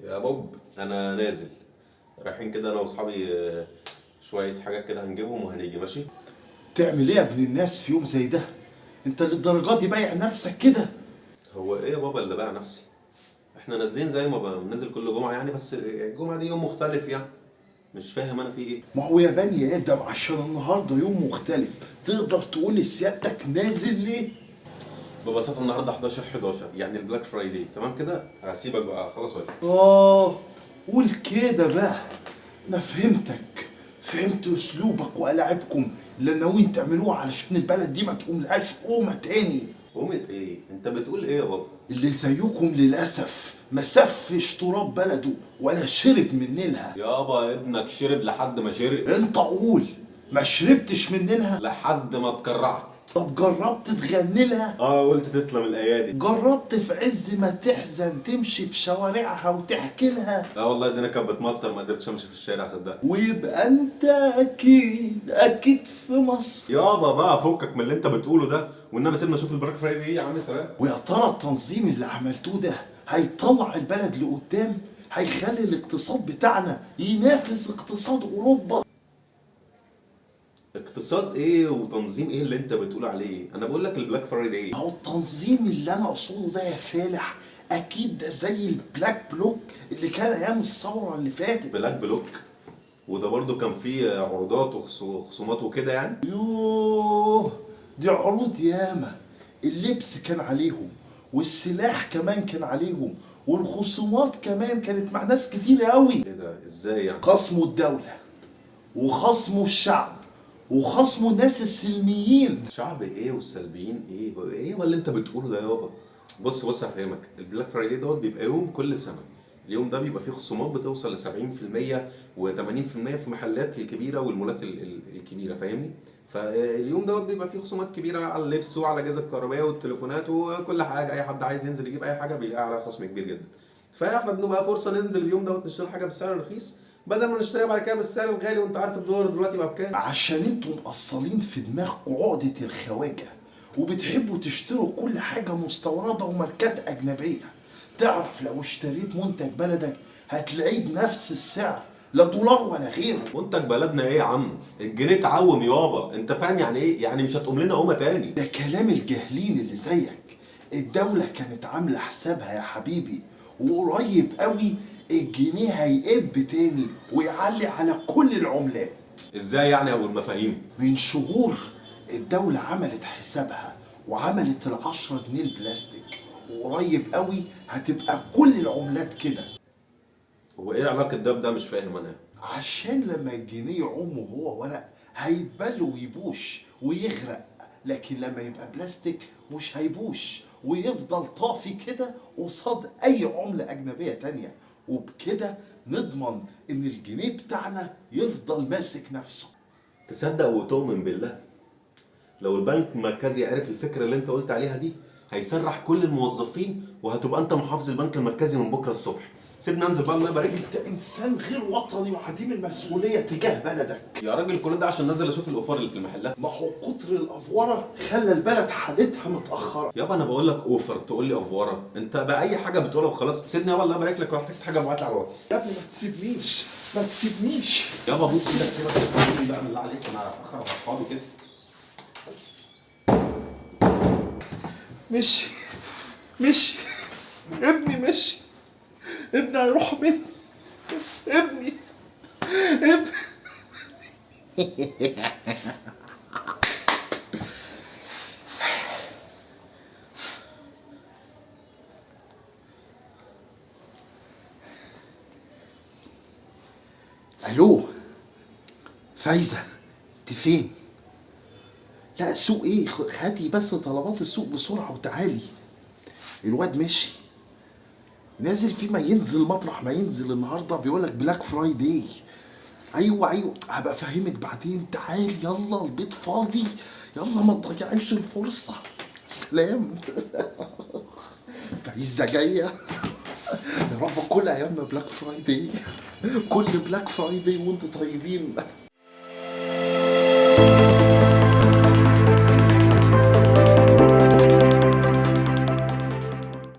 يا بوب، انا نازل. رايحين كده انا واصحابي شويه حاجات كده هنجيبهم وهنيجي ماشي. تعمل ايه يا ابن الناس في يوم زي ده؟ انت للدرجه دي بايع نفسك كده؟ هو ايه يا بابا اللي باع نفسي؟ احنا نازلين زي ما بننزل كل جمعه يعني، بس الجمعه دي يوم مختلف يعني. مش فاهم انا في ايه. ما هو يا بني ادم عشان النهارده يوم مختلف تقدر تقول لسيادتك نازل ليه؟ ببساطه النهارده 11 يعني البلاك فرايداي، تمام كده هسيبك بقى خلاص واقف. قول كده بقى. انا فهمت اسلوبك والعابكم اللي ناويين تعملوها علشان البلد دي ما تقوملهاش قومه تاني. قومت ايه؟ انت بتقول ايه يا بابا؟ اللي زيكم للاسف ما سفش تراب بلده ولا شرب من نيلها. يابا ابنك شرب لحد ما شرب. انت قول، ما شربتش من نيلها؟ لحد ما اتكرعت. طب جربت تغني لها؟ قلت تسلم الايادي. جربت في عز ما تحزن تمشي في شوارعها وتحكي لها؟ لا والله الدنيا كانت بتمطر، ما قدرتش امشي في الشارع صدق. ويبقى انت اكيد في مصر. يابا بقى فكك من اللي انت بتقوله ده، والنبي سيبنا نشوف البلاك فرايداي ايه يا عم سلام. ويا ترى التنظيم اللي عملتوه ده هيطلع البلد لقدام؟ هيخلي الاقتصاد بتاعنا ينافس اقتصاد اوروبا؟ اقتصاد ايه وتنظيم ايه اللي انت بتقول عليه؟ انا بقول لك البلاك فرايداي. هو التنظيم اللي انا اقصده ده يا فالح اكيد ده زي البلاك بلوك اللي كان ايام الثوره اللي فاتت. بلاك بلوك؟ وده برضو كان فيه عروضات وخصومات وكده يعني. يوه، دي عروض ياما. اللبس كان عليهم والسلاح كمان كان عليهم والخصومات كمان كانت مع ناس كتير قوي. ايه ده ازاي يعني؟ خصموا الدولة وخصموا الشعب وخصموا الناس السلميين. شعب ايه والسلبيين ايه ولا انت بتقوله ده يابا؟ بص هفهمك. البلاك فرايداي دوت بيبقى يوم كل سنه. اليوم ده بيبقى فيه خصومات بتوصل ل 70% و80% في محلات الكبيره والمولات الكبيره، فاهمني؟ فاليوم دوت بيبقى فيه خصومات كبيره على اللبس وعلى الاجهزه الكهربائيه والتليفونات وكل حاجه. اي حد عايز ينزل يجيب اي حاجه بيلاقي عليها خصم كبير جدا. فاحنا بنبقى فرصه ننزل اليوم دوت نشتري حاجه بالسعر الرخيص بدل ما نشتريها بعد كده بالسعر الغالي، وانت عارف الدولار دلوقتي بقى بكام. عشان انتوا مقصلين في دماغكم عقدة الخواجة وبتحبوا تشتروا كل حاجة مستوردة وماركات أجنبية. تعرف لو اشتريت منتج بلدك هتلاقيه بنفس السعر، لا دولار ولا غيره. منتج بلدنا ايه يا عم؟ الجنيه اتعوم يابا، انت فاهم يعني ايه؟ يعني مش هتقوم لنا قومه تاني. ده كلام الجاهلين اللي زيك. الدولة كانت عاملة حسابها يا حبيبي، وقريب قوي الجنيه هيقب تاني ويعلي على كل العملات. ازاي يعني ابو المفاهيم؟ من شهور الدولة عملت حسابها وعملت ال10 جنيه البلاستيك، وقريب قوي هتبقى كل العملات كده. هو ايه علاقه ده بده؟ مش فاهم انا. عشان لما الجنيه يعوم وهو ورق هيتبل ويبوش ويغرق، لكن لما يبقى بلاستيك مش هيبوش ويفضل طافي كده قصاد اي عملة اجنبية تانية. وبكده نضمن ان الجنيه بتاعنا يفضل ماسك نفسه. تصدق وتؤمن بالله، لو البنك المركزي عرف الفكره اللي انت قلت عليها دي هيسرح كل الموظفين، وهتبقى انت محافظ البنك المركزي من بكره الصبح. سيبني انزل بقى الله يبارك لك. انت انسان غير وطني وعديم المسؤولية تجاه بلدك. يا راجل كل ده عشان نازل اشوف الاوفر اللي في المحلات. ما هو كتر الافوره خلى البلد حالتها متاخره. يابا انا بقول لك اوفر تقول لي افوره؟ انت بقى اي حاجه بتقولها وخلاص. سيبني يابا الله يبارك لك، لو احتجت حاجه ابعت لي على الواتس. يا ابني ما تسيبنيش. يابا بص ايدك كده بقى من اللي عليك، انا اخر اصحابي كده. مشي ابني مشي. ابني هيروح مني. ابني. الو فايزه، انت فين؟ لا السوق ايه، هاتي بس طلبات السوق بسرعه وتعالي. الواد ماشي نازل فيما ينزل مطرح ما ينزل. النهارده بيقولك بلاك فرايداي. ايوه هبقى افهمك بعدين. تعالي يلا البيت فاضي، يلا ما تضيعيش الفرصه. سلام. فايزه جايه. يا رب كل ايامنا بلاك فرايداي. كل بلاك فرايداي وانتوا طيبين.